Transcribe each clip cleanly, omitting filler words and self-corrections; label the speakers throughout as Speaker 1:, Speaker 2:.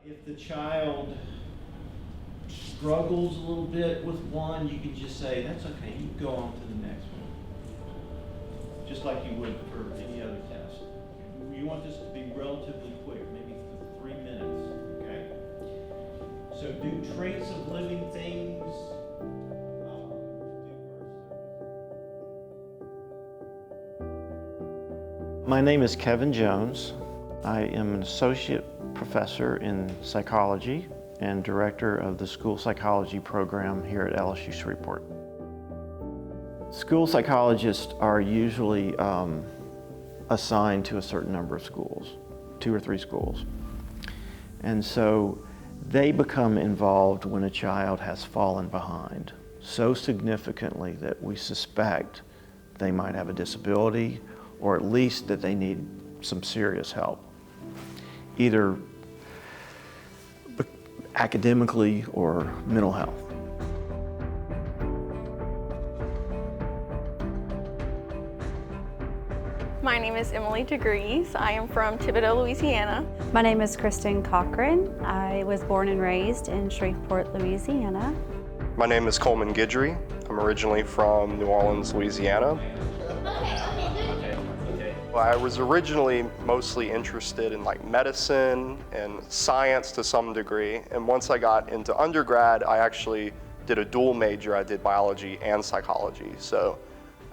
Speaker 1: If the child struggles a little bit with one, you can just say, that's okay, you can go on to the next one. Just like you would for any other test. You want this to be relatively quick, maybe 3 minutes, okay? So do traits of living things. My name is Kevin Jones. I am an associate professor in psychology and director of the school psychology program here at LSU Shreveport. School psychologists are usually assigned to a certain number of schools, 2 or 3 schools. And so they become involved when a child has fallen behind so significantly that we suspect they might have a disability, or at least that they need some serious help, either academically or mental health.
Speaker 2: My name is Emily Degrees. I am from Thibodaux, Louisiana.
Speaker 3: My name is Kristen Cochran. I was born and raised in Shreveport, Louisiana.
Speaker 4: My name is Coleman Guidry. I'm originally from New Orleans, Louisiana. I was originally mostly interested in medicine and science to some degree, and once I got into undergrad, I actually did a dual major. I did biology and psychology, so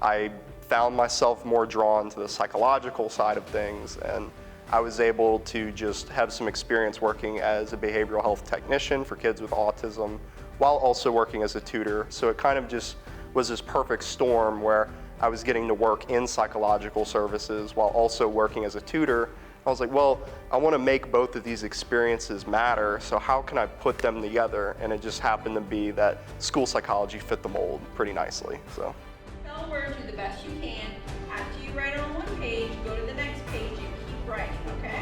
Speaker 4: I found myself more drawn to the psychological side of things, and I was able to just have some experience working as a behavioral health technician for kids with autism while also working as a tutor. So it kind of just was this perfect storm where I was getting to work in psychological services while also working as a tutor. I was like, well, I want to make both of these experiences matter, so how can I put them together? And it just happened to be that school psychology fit the mold pretty nicely. So.
Speaker 5: Tell words do the best you can. After you write on one page, go to the next page and keep writing, okay?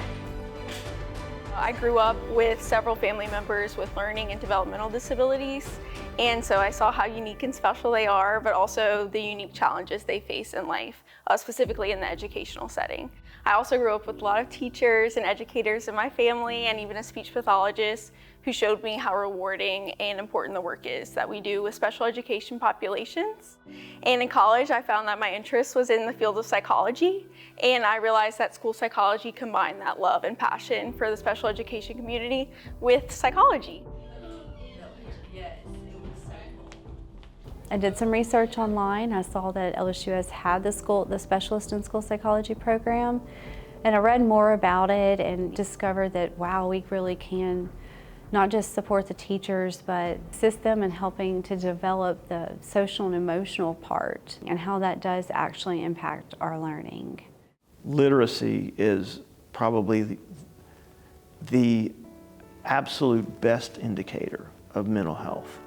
Speaker 2: I grew up with several family members with learning and developmental disabilities, and so I saw how unique and special they are, but also the unique challenges they face in life, specifically in the educational setting. I also grew up with a lot of teachers and educators in my family, and even a speech pathologist who showed me how rewarding and important the work is that we do with special education populations. And in college, I found that my interest was in the field of psychology, and I realized that school psychology combined that love and passion for the special education community with psychology.
Speaker 3: I did some research online. I saw that LSUS had the specialist in school psychology program, and I read more about it and discovered that, wow, we really can not just support the teachers, but assist them in helping to develop the social and emotional part and how that does actually impact our learning.
Speaker 1: Literacy is probably the absolute best indicator of mental health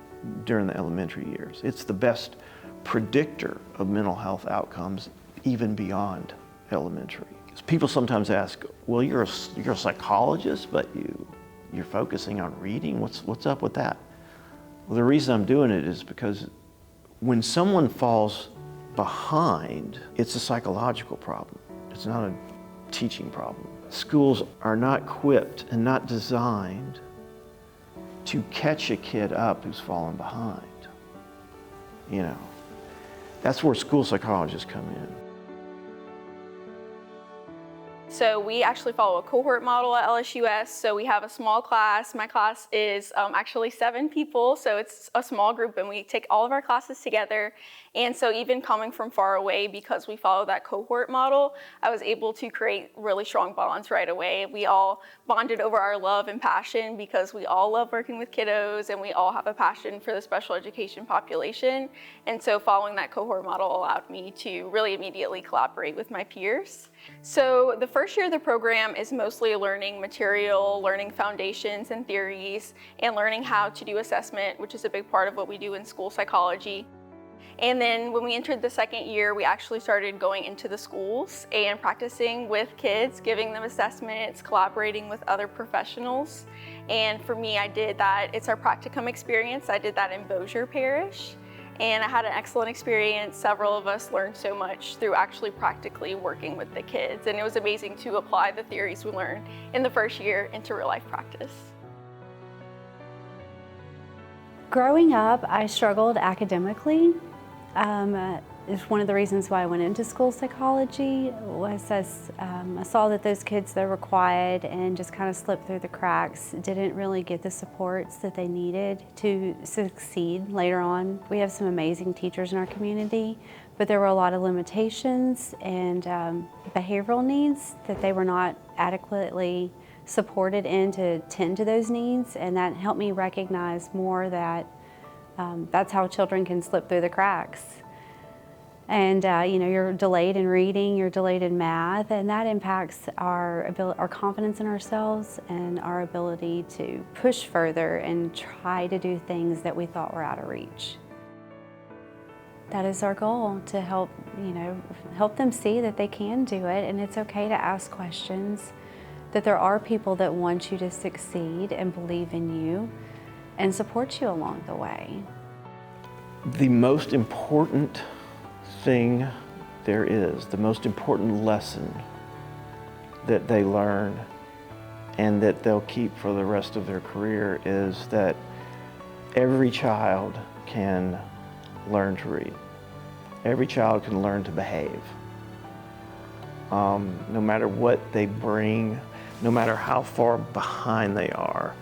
Speaker 1: during the elementary years. It's the best predictor of mental health outcomes even beyond elementary. People sometimes ask, well, you're a psychologist, but you're focusing on reading. What's up with that? Well, the reason I'm doing it is because when someone falls behind, it's a psychological problem. It's not a teaching problem. Schools are not equipped and not designed to catch a kid up who's fallen behind. You know, that's where school psychologists come in.
Speaker 2: So we actually follow a cohort model at LSUS. So we have a small class. My class is actually 7 people, so it's a small group, and we take all of our classes together. And so even coming from far away, because we follow that cohort model, I was able to create really strong bonds right away. We all bonded over our love and passion because we all love working with kiddos, and we all have a passion for the special education population. And so following that cohort model allowed me to really immediately collaborate with my peers. So the first year of the program is mostly learning material, learning foundations and theories, and learning how to do assessment, which is a big part of what we do in school psychology. And then when we entered the second year, we actually started going into the schools and practicing with kids, giving them assessments, collaborating with other professionals. And for me, I did that. It's our practicum experience. I did that in Bossier Parish. And I had an excellent experience. Several of us learned so much through actually practically working with the kids. And it was amazing to apply the theories we learned in the first year into real life practice.
Speaker 3: Growing up, I struggled academically. It's one of the reasons why I went into school psychology was I saw that those kids that were quiet and just kind of slipped through the cracks didn't really get the supports that they needed to succeed later on. We have some amazing teachers in our community, but there were a lot of limitations and behavioral needs that they were not adequately supported in to tend to those needs, and that helped me recognize more that that's how children can slip through the cracks. And you're delayed in reading, you're delayed in math, and that impacts our confidence in ourselves and our ability to push further and try to do things that we thought were out of reach. That is our goal, to help them see that they can do it, and it's okay to ask questions, that there are people that want you to succeed and believe in you and support you along the way.
Speaker 1: The most important thing there is, the most important lesson that they learn and that they'll keep for the rest of their career is that every child can learn to read. Every child can learn to behave. No matter what they bring, no matter how far behind they are,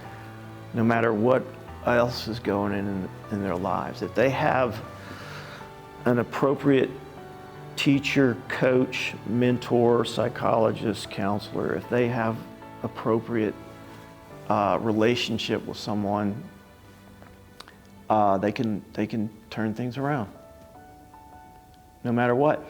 Speaker 1: no matter what else is going in their lives, if they have an appropriate teacher, coach, mentor, psychologist, counselor, if they have appropriate relationship with someone, they can turn things around, no matter what.